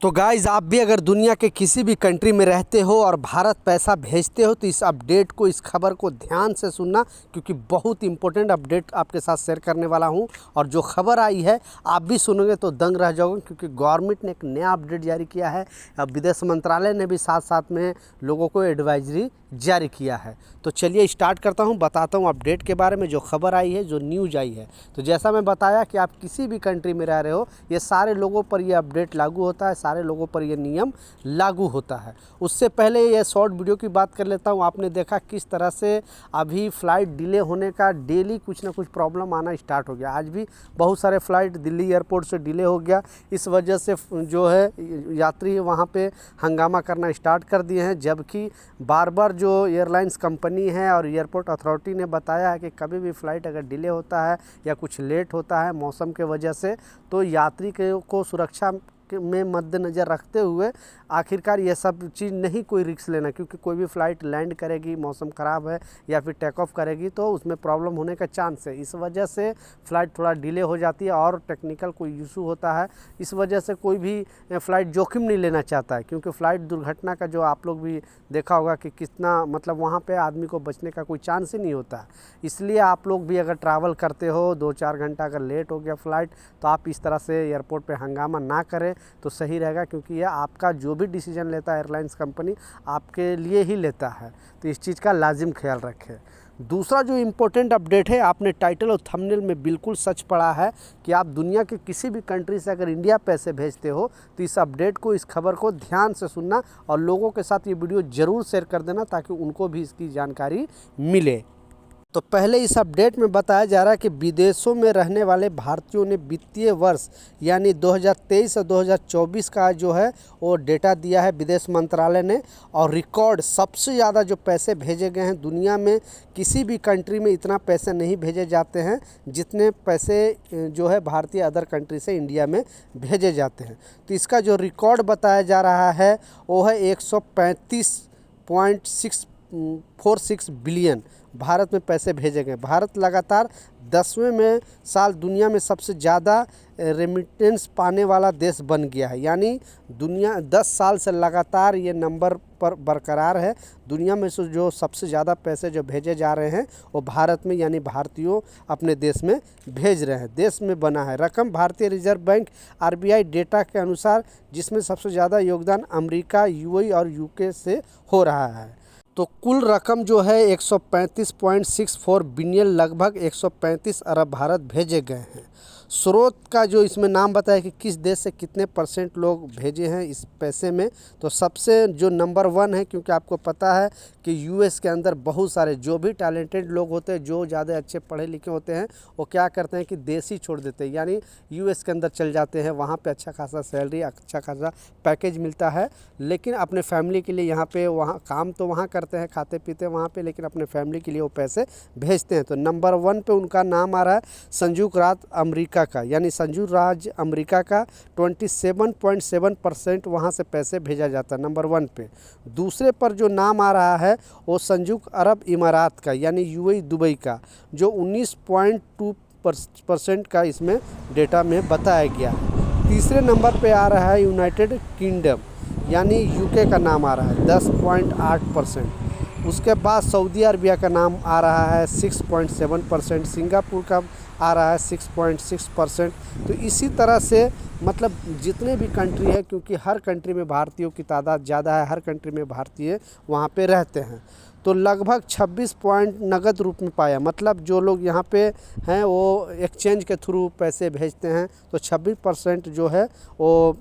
तो गाइज़ आप भी अगर दुनिया के किसी भी कंट्री में रहते हो और भारत पैसा भेजते हो तो इस अपडेट को, इस खबर को ध्यान से सुनना, क्योंकि बहुत इंपॉर्टेंट अपडेट आपके साथ शेयर करने वाला हूं। और जो खबर आई है आप भी सुनोगे तो दंग रह जाओगे, क्योंकि गवर्नमेंट ने एक नया अपडेट जारी किया है। अब विदेश मंत्रालय ने भी साथ साथ में लोगों को एडवाइजरी जारी किया है। तो चलिए स्टार्ट करता हूं, बताता हूं अपडेट के बारे में, जो खबर आई है, जो न्यूज़ आई है। तो जैसा मैं बताया कि आप किसी भी कंट्री में रह रहे हो, ये सारे लोगों पर ये अपडेट लागू होता है, सारे लोगों पर ये नियम लागू होता है। उससे पहले ये शॉर्ट वीडियो की बात कर लेता हूँ। आपने देखा किस तरह से अभी फ़्लाइट डिले होने का डेली कुछ ना कुछ प्रॉब्लम आना स्टार्ट हो गया। आज भी बहुत सारे फ़्लाइट दिल्ली एयरपोर्ट से डिले हो गया। इस वजह से जो है यात्री वहाँ पे हंगामा करना स्टार्ट कर दिए हैं, जबकि बार बार जो एयरलाइंस कंपनी है और एयरपोर्ट अथॉरिटी ने बताया है कि कभी भी फ़्लाइट अगर डिले होता है या कुछ लेट होता है मौसम के वजह से, तो यात्री को सुरक्षा में मद्देनज़र रखते हुए आखिरकार ये सब चीज़ नहीं कोई रिस्क लेना, क्योंकि कोई भी फ़्लाइट लैंड करेगी, मौसम ख़राब है या फिर टेक ऑफ करेगी तो उसमें प्रॉब्लम होने का चांस है। इस वजह से फ़्लाइट थोड़ा डिले हो जाती है और टेक्निकल कोई इशू होता है। इस वजह से कोई भी फ़्लाइट जोखिम नहीं लेना चाहता है, क्योंकि फ़्लाइट दुर्घटना का जो आप लोग भी देखा होगा कि कितना मतलब वहाँ पे आदमी को बचने का कोई चांस ही नहीं होता है। इसलिए आप लोग भी अगर ट्रैवल करते हो 2-4 घंटा अगर लेट हो गया फ़्लाइट, तो आप इस तरह से एयरपोर्ट पे हंगामा ना करें तो सही रहेगा, क्योंकि यह आपका जो भी डिसीजन लेता है एयरलाइंस कंपनी आपके लिए ही लेता है। तो इस चीज़ का लाजिम ख्याल रखें। दूसरा जो इम्पोर्टेंट अपडेट है, आपने टाइटल और थंबनेल में बिल्कुल सच पढ़ा है कि आप दुनिया के किसी भी कंट्री से अगर इंडिया पैसे भेजते हो तो इस अपडेट को, इस खबर को ध्यान से सुनना और लोगों के साथ ये वीडियो ज़रूर शेयर कर देना, ताकि उनको भी इसकी जानकारी मिले। तो पहले इस अपडेट में बताया जा रहा है कि विदेशों में रहने वाले भारतीयों ने वित्तीय वर्ष यानी 2023 और 2024 का जो है वो डेटा दिया है विदेश मंत्रालय ने, और रिकॉर्ड सबसे ज़्यादा जो पैसे भेजे गए हैं दुनिया में, किसी भी कंट्री में इतना पैसे नहीं भेजे जाते हैं जितने पैसे जो है भारतीय अदर कंट्री से इंडिया में भेजे जाते हैं। तो इसका जो रिकॉर्ड बताया जा रहा है वो है 135.646 बिलियन भारत में पैसे भेजे गए। भारत लगातार 10वें में साल दुनिया में सबसे ज़्यादा रेमिटेंस पाने वाला देश बन गया है। यानी दुनिया 10 साल से लगातार ये नंबर पर बरकरार है। दुनिया में से जो सबसे ज़्यादा पैसे जो भेजे जा रहे हैं वो भारत में, यानी भारतीयों अपने देश में भेज रहे हैं, देश में बना है। रकम भारतीय रिजर्व बैंक RBI डेटा के अनुसार, जिसमें सबसे ज़्यादा योगदान अमेरिका, UAE और UK से हो रहा है। तो कुल रकम जो है 135.64 बिलियन, लगभग 135 अरब भारत भेजे गए हैं। स्रोत का जो इसमें नाम बताया कि किस देश से कितने % लोग भेजे हैं इस पैसे में, तो सबसे जो नंबर 1 है, क्योंकि आपको पता है कि US के अंदर बहुत सारे जो भी टैलेंटेड लोग होते हैं, जो ज़्यादा अच्छे पढ़े लिखे होते हैं, वो क्या करते हैं कि देश ही छोड़ देते हैं, यानी US के अंदर चल जाते हैं। वहाँ पे अच्छा खासा सैलरी, अच्छा खासा पैकेज मिलता है, लेकिन अपने फैमिली के लिए यहाँ पे, वहाँ काम तो वहाँ करते हैं, खाते पीते वहाँ पे, लेकिन अपने फैमिली के लिए वो पैसे भेजते हैं। तो नंबर 1 पे उनका नाम आ रहा है संयुक्त राज्य अमेरिका का, यानी संयुक्त राज्य अमेरिका का 27.7% वहाँ से पैसे भेजा जाता है, नंबर 1 पे। दूसरे पर जो नाम आ रहा है वो संयुक्त अरब इमारात का, यानी UAE दुबई का, जो 19.2% का इसमें डेटा में बताया गया है। तीसरे नंबर पे आ रहा है यूनाइटेड किंगडम, यानी UK का नाम आ रहा है 10.8%। उसके बाद सऊदी अरबिया का नाम आ रहा है 6.7%, सिंगापुर का आ रहा है 6.6%। तो इसी तरह से मतलब जितने भी कंट्री है, क्योंकि हर कंट्री में भारतीयों की तादाद ज़्यादा है, हर कंट्री में भारतीय वहाँ पे रहते हैं, तो लगभग 26 पॉइंट नगद रूप में पाया। मतलब जो लोग यहाँ पे हैं वो एक्सचेंज के थ्रू पैसे भेजते हैं, तो 26% जो है वो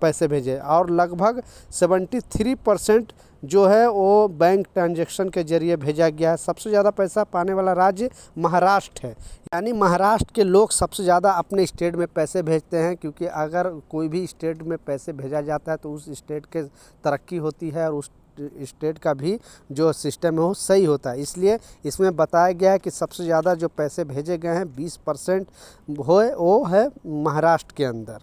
पैसे भेजे, और लगभग 73% जो है वो बैंक ट्रांजैक्शन के जरिए भेजा गया है। सबसे ज़्यादा पैसा पाने वाला राज्य महाराष्ट्र है, यानी महाराष्ट्र के लोग सबसे ज़्यादा अपने स्टेट में पैसे भेजते हैं, क्योंकि अगर कोई भी स्टेट में पैसे भेजा जाता है तो उस स्टेट के तरक्की होती है और उस स्टेट का भी जो सिस्टम है वो सही होता है। इसलिए इसमें बताया गया है कि सबसे ज़्यादा जो पैसे भेजे गए हैं 20% वो है महाराष्ट्र के अंदर।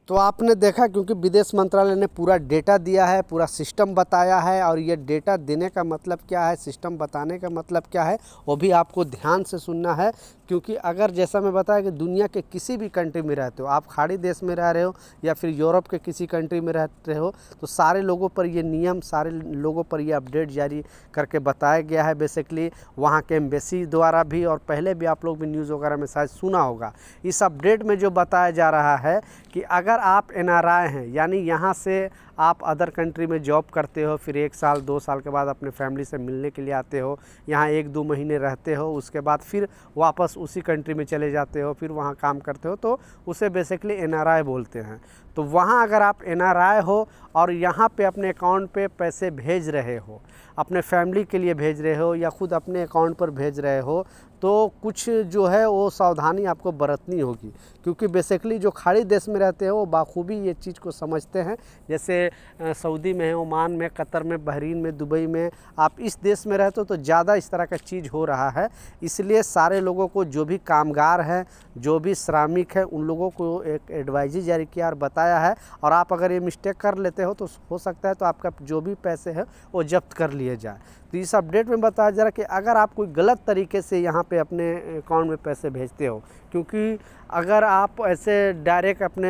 तो आपने देखा, क्योंकि विदेश मंत्रालय ने पूरा डेटा दिया है, पूरा सिस्टम बताया है, और ये डेटा देने का मतलब क्या है, सिस्टम बताने का मतलब क्या है, वो भी आपको ध्यान से सुनना है, क्योंकि अगर जैसा मैं बताया कि दुनिया के किसी भी कंट्री में रहते हो, आप खाड़ी देश में रह रहे हो या फिर यूरोप के किसी कंट्री में रहते हो, तो सारे लोगों पर ये नियम, सारे लोगों पर ये अपडेट जारी करके बताया गया है बेसिकली वहाँ के एम्बेसी द्वारा भी, और पहले भी आप लोग भी न्यूज़ वगैरह में शायद सुना होगा। इस अपडेट में जो बताया जा रहा है कि अगर आप NRI हैं, यानी यहाँ से आप अदर कंट्री में जॉब करते हो, फिर 1 साल 2 साल के बाद अपने फैमिली से मिलने के लिए आते हो, यहाँ 1-2 महीने रहते हो, उसके बाद फिर वापस उसी कंट्री में चले जाते हो, फिर वहाँ काम करते हो, तो उसे बेसिकली NRI बोलते हैं। तो वहाँ अगर आप NRI हो और यहाँ पे अपने अकाउंट पे पैसे भेज रहे हो, अपने फैमिली के लिए भेज रहे हो या खुद अपने अकाउंट पर भेज रहे हो, तो कुछ जो है वो सावधानी आपको बरतनी होगी, क्योंकि बेसिकली जो खाड़ी देश में रहते हैं वो बाखूबी ये चीज़ को समझते हैं। जैसे सऊदी में, ओमान में, कतर में, बहरीन में, दुबई में, आप इस देश में रहते हो तो ज़्यादा इस तरह का चीज़ हो रहा है। इसलिए सारे लोगों को, जो भी कामगार हैं, जो भी श्रमिक हैं, उन लोगों को एक एडवाइजरी जारी किया और बताया है, और आप अगर ये मिस्टेक कर लेते हो तो हो सकता है तो आपका जो भी पैसे हैं वो जब्त कर लिए जाए। तो इस अपडेट में बताया जा रहा है कि अगर आप कोई गलत तरीके से यहाँ पे अपने अकाउंट में पैसे भेजते हो, क्योंकि अगर आप ऐसे डायरेक्ट अपने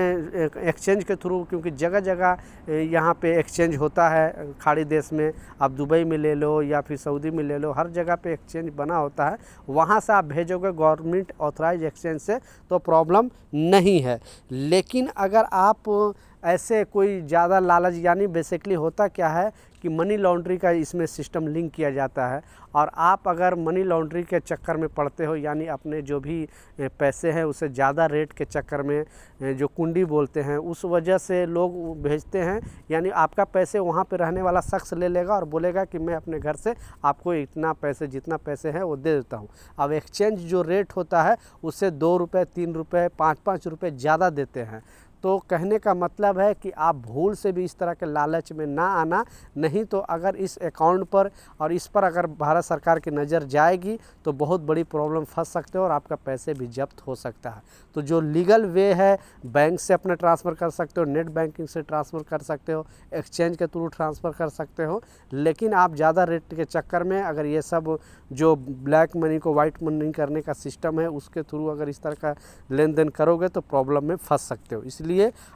एक्सचेंज के थ्रू, क्योंकि जगह जगह यहाँ पे एक्सचेंज होता है खाड़ी देश में, आप दुबई में ले लो या फिर सऊदी में ले लो, हर जगह पे एक्सचेंज बना होता है, वहाँ से आप भेजोगे गवर्नमेंट ऑथराइज एक्सचेंज से तो प्रॉब्लम नहीं है। लेकिन अगर आप ऐसे कोई ज़्यादा लालच, यानी बेसिकली होता क्या है कि मनी लॉन्ड्री का इसमें सिस्टम लिंक किया जाता है, और आप अगर मनी लॉन्ड्री के चक्कर में पड़ते हो, यानी अपने जो भी पैसे हैं उसे ज़्यादा रेट के चक्कर में, जो कुंडी बोलते हैं, उस वजह से लोग भेजते हैं, यानी आपका पैसे वहाँ पे रहने वाला शख्स ले लेगा और बोलेगा कि मैं अपने घर से आपको इतना पैसे, जितना पैसे हैं वो दे देता हूँ। अब एक्सचेंज जो रेट होता है उससे 2 रुपये, 3 रुपये, 5-5 रुपये ज़्यादा देते हैं। तो कहने का मतलब है कि आप भूल से भी इस तरह के लालच में ना आना, नहीं तो अगर इस अकाउंट पर और इस पर अगर भारत सरकार की नज़र जाएगी तो बहुत बड़ी प्रॉब्लम फंस सकते हो और आपका पैसे भी जब्त हो सकता है। तो जो लीगल वे है, बैंक से अपने ट्रांसफ़र कर सकते हो, नेट बैंकिंग से ट्रांसफ़र कर सकते हो, एक्सचेंज के थ्रू ट्रांसफ़र कर सकते हो, लेकिन आप ज़्यादा रेट के चक्कर में अगर ये सब जो ब्लैक मनी को वाइट मनी करने का सिस्टम है उसके थ्रू अगर इस तरह का लेन देन करोगे तो प्रॉब्लम में फंस सकते हो। इसलिए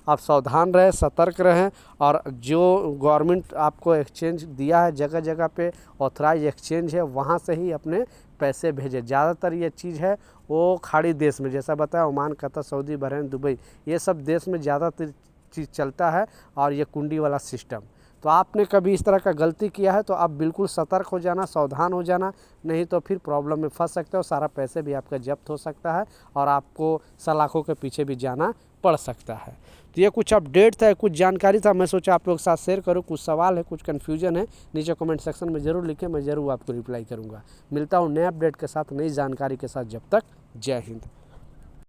आप सावधान रहें, सतर्क रहें, और जो गवर्नमेंट आपको एक्सचेंज दिया है, जगह जगह पे ऑथराइज एक्सचेंज है, वहाँ से ही अपने पैसे भेजें। ज़्यादातर ये चीज़ है वो खाड़ी देश में, जैसा बताया Oman, Qatar, Saudi, Bahrain, Dubai, ये सब देश में ज़्यादातर चीज़ चलता है, और ये कुंडी वाला सिस्टम। तो आपने कभी इस तरह का गलती किया है तो आप बिल्कुल सतर्क हो जाना, सावधान हो जाना, नहीं तो फिर प्रॉब्लम में फंस सकते हो, सारा पैसे भी आपका जब्त हो सकता है और आपको सलाखों के पीछे भी जाना पड़ सकता है। तो ये कुछ अपडेट था, कुछ जानकारी था, मैं सोचा आप लोग के साथ शेयर करूँ। कुछ सवाल है, कुछ कन्फ्यूजन है, नीचे कमेंट सेक्शन में ज़रूर लिखें, मैं ज़रूर आपको रिप्लाई करूँगा। मिलता हूँ नए अपडेट के साथ, नई जानकारी के साथ। जब तक जय हिंद।